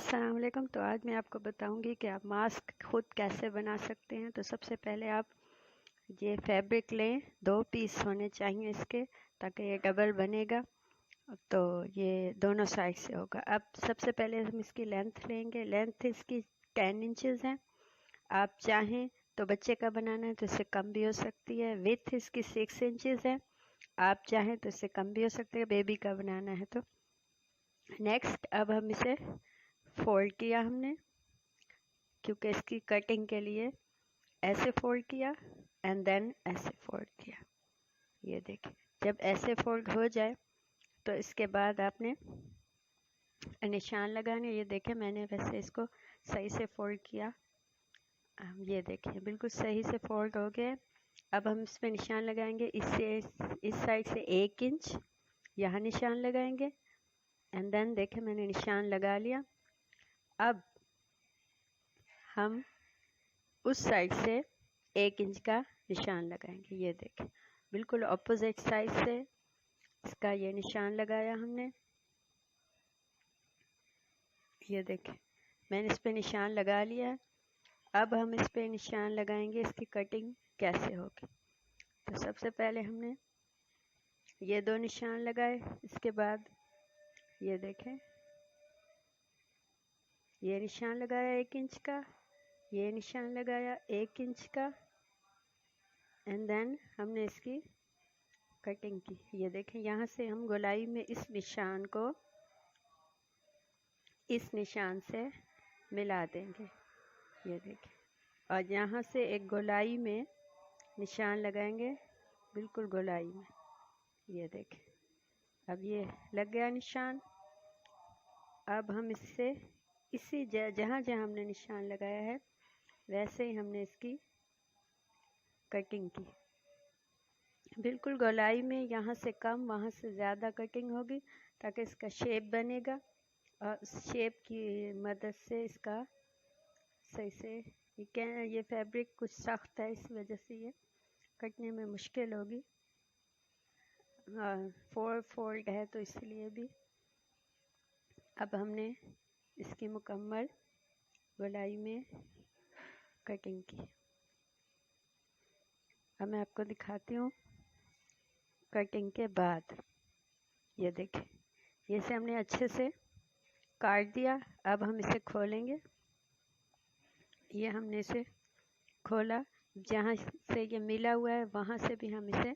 अस्सलाम वालेकुम। तो आज मैं आपको बताऊंगी कि आप मास्क खुद कैसे बना सकते हैं। तो सबसे पहले आप ये फैब्रिक लें, 2 पीस होने चाहिए इसके, ताकि ये डबल बनेगा। तो ये दोनों साइड से होगा। अब सबसे पहले हम इसकी लेंथ लेंगे। लेंथ इसकी 10 इंचेस है। आप चाहें तो बच्चे का बनाना है तो इससे कम भी हो सकती है। विथ इसकी 6 इंचेस है। आप चाहें तो इससे कम भी हो सकती है, बेबी का बनाना है तो। नेक्स्ट अब हम इसे फोल्ड किया हमने, क्योंकि इसकी कटिंग के लिए ऐसे फोल्ड किया एंड देन ऐसे फोल्ड किया। ये देखिए, जब ऐसे फोल्ड हो जाए तो इसके बाद आपने निशान लगाने। ये देखें, मैंने वैसे इसको सही से फोल्ड किया। ये देखें, बिल्कुल सही से फोल्ड हो गया। अब हम इस पे निशान लगाएंगे। इससे इस साइड से 1 इंच यहाँ निशान लगाएंगे एंड देन देखें, मैंने निशान लगा लिया। अब हम उस साइड से 1 इंच का निशान लगाएंगे। ये देखें, बिल्कुल ऑपोजिट साइड से इसका ये निशान लगाया हमने। ये देखें, मैंने इस पे निशान लगा लिया है। अब हम इस पे निशान लगाएंगे, इसकी कटिंग कैसे होगी। तो सबसे पहले हमने ये 2 निशान लगाए। इसके बाद ये देखें, ये निशान लगाया 1 इंच का, ये निशान लगाया 1 इंच का एंड देन हमने इसकी कटिंग की। ये देखें, यहाँ से हम गोलाई में इस निशान को इस निशान से मिला देंगे। ये देखें, और यहाँ से एक गोलाई में निशान लगाएंगे, बिल्कुल गोलाई में। ये देखें, अब ये लग गया निशान। अब हम इससे इसी जहाँ जहाँ हमने निशान लगाया है वैसे ही हमने इसकी कटिंग की। बिल्कुल गोलाई में, यहाँ से कम वहाँ से ज़्यादा कटिंग होगी, ताकि इसका शेप बनेगा। और उस शेप की मदद से इसका सही से ये फैब्रिक कुछ सख्त है, इस वजह से ये कटने में मुश्किल होगी। 4 फोल्ड है तो इसलिए भी। अब हमने इसकी मुकम्मल गोलाई में कटिंग की। अब मैं आपको दिखाती हूँ कटिंग के बाद। ये देखें, ये से हमने अच्छे से काट दिया। अब हम इसे खोलेंगे। ये हमने इसे खोला, जहाँ से ये मिला हुआ है वहाँ से भी हम इसे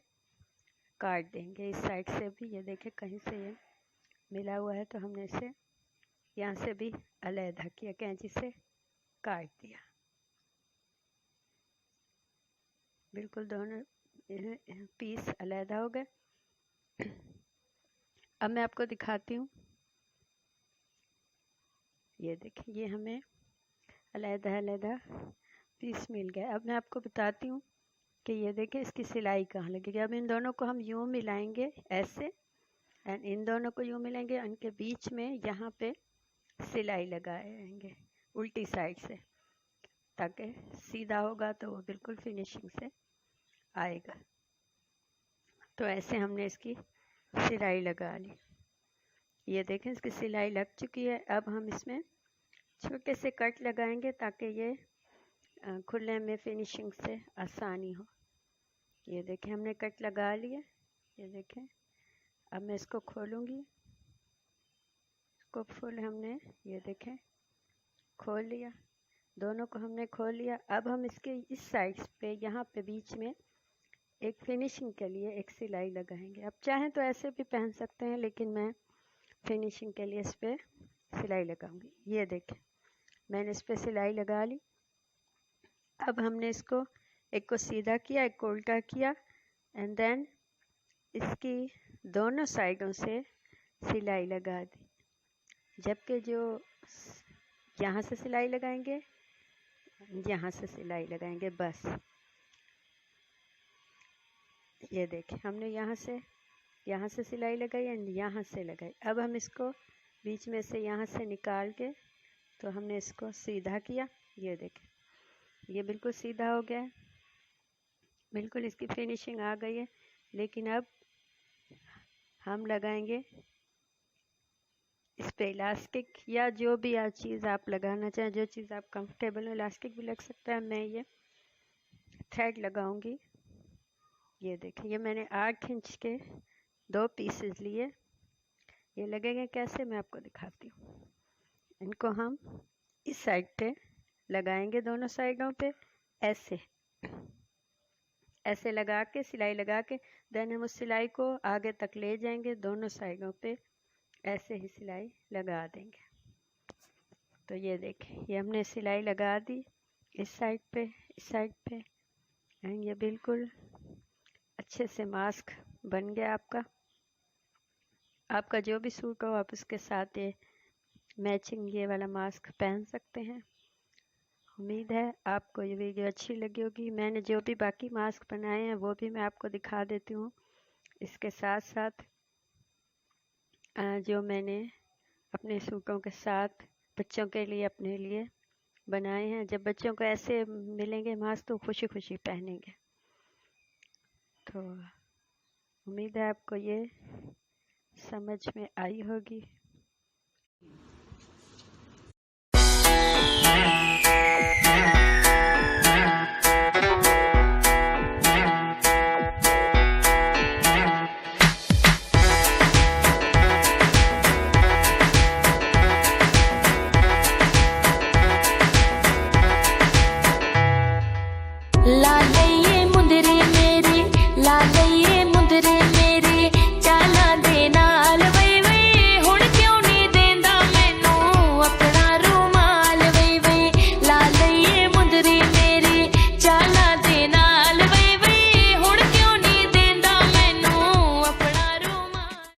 काट देंगे। इस साइड से भी ये देखें, कहीं से ये मिला हुआ है तो हमने इसे यहाँ से भी अलग किया, कैंची से काट दिया। बिल्कुल दोनों पीस अलग हो गए। अब मैं आपको दिखाती हूँ। ये देखिए, ये हमें अलग पीस मिल गए। अब मैं आपको बताती हूँ कि ये देखें, इसकी सिलाई कहाँ लगेगी। अब इन दोनों को हम यूँ मिलाएंगे ऐसे, एंड इन दोनों को यूँ मिलाएंगे। उनके बीच में यहाँ पे सिलाई लगाएंगे उल्टी साइड से, ताकि सीधा होगा तो वो बिल्कुल फिनिशिंग से आएगा। तो ऐसे हमने इसकी सिलाई लगा ली। ये देखें, इसकी सिलाई लग चुकी है। अब हम इसमें छोटे से कट लगाएंगे, ताकि ये खुलने में फिनिशिंग से आसानी हो। ये देखें, हमने कट लगा लिया। ये देखें, अब मैं इसको खोलूँगी। इसको फुल हमने, ये देखें, खोल लिया। दोनों को हमने खोल लिया। अब हम इसके इस साइड पे, यहाँ पे बीच में एक फिनिशिंग के लिए एक सिलाई लगाएंगे। अब चाहें तो ऐसे भी पहन सकते हैं, लेकिन मैं फिनिशिंग के लिए इस पर सिलाई लगाऊंगी। ये देखें, मैंने इस पर सिलाई लगा ली। अब हमने इसको एक को सीधा किया, एक को उल्टा किया एंड देन इसकी दोनों साइडों से सिलाई लगा दी। जबकि जो यहाँ से सिलाई लगाएंगे, यहाँ से सिलाई लगाएंगे बस। ये देखें, हमने यहाँ से सिलाई लगाई एंड यहाँ से लगाई। अब हम इसको बीच में से यहाँ से निकाल के तो हमने इसको सीधा किया। ये देखें, ये बिल्कुल सीधा हो गया है, बिल्कुल इसकी फिनिशिंग आ गई है। लेकिन अब हम लगाएंगे इस पे इलास्टिक या जो भी चीज़ आप लगाना चाहें, जो चीज़ आप कंफर्टेबल हो, इलास्टिक भी लग सकता है। मैं ये थ्रेड लगाऊंगी। ये देखिए, ये मैंने 8 इंच के 2 पीसेस लिए। ये लगेंगे कैसे, मैं आपको दिखाती हूँ। इनको हम इस साइड पे लगाएंगे, दोनों साइडों पे ऐसे ऐसे लगा के, सिलाई लगा के, देन हम उस सिलाई को आगे तक ले जाएंगे, दोनों साइडों पे ऐसे ही सिलाई लगा देंगे। तो ये देखें, ये हमने सिलाई लगा दी इस साइड पे, इस साइड पे, एंड ये बिल्कुल अच्छे से मास्क बन गया आपका। आपका जो भी सूट हो, आप उसके साथ ये मैचिंग ये वाला मास्क पहन सकते हैं। उम्मीद है आपको ये वीडियो अच्छी लगी होगी। मैंने जो भी बाकी मास्क बनाए हैं वो भी मैं आपको दिखा देती हूँ। इसके साथ साथ जो मैंने अपने सूटों के साथ बच्चों के लिए, अपने लिए बनाए हैं, जब बच्चों को ऐसे मिलेंगे मास्क तो खुशी खुशी पहनेंगे। तो उम्मीद है आपको ये समझ में आई होगी।